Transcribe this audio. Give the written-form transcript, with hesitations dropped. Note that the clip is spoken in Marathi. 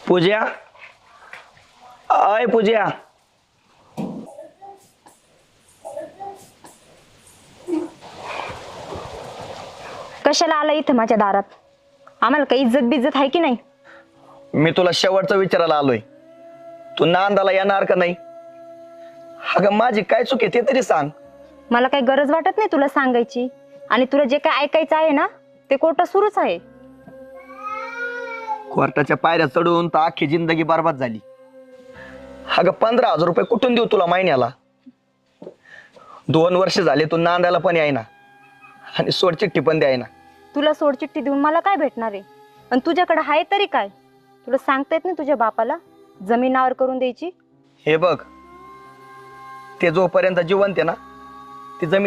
पूजा, अय पूजा. कशाला आला इथं माझ्या दारात? आम्हाला काही इज्जत बिज्जत आहे की नाही? मी तुला शेवटचं विचारायला आलोय, तू नांदाला येणार का नाही? अगं माझी काय चूक आहे ते तरी सांग. मला काही गरज वाटत नाही तुला सांगायची. आणि तुला जे काय ऐकायचं आहे ना ते कोर्टात सुरूच आहे. कोर्टाच्या पायऱ्या चढून तर अख्खी जिंदगी बरबाद झाली. अगं 15,000 रुपये कुठून देऊ तुला महिन्याला? 2 वर्ष झाले तू नांदायला पण यायना आणि सोडचिठ्ठी पण द्यायना. तुला सोडचिठ्ठी देऊन मला काय भेटणार आहे? आणि तुझ्याकडे आहे तरी काय? तुला सांगता येत नाही तुझ्या बापाला जमिनावर करून द्यायची? हे बघ, ते जोपर्यंत जिवंत आहे ना ती जमीन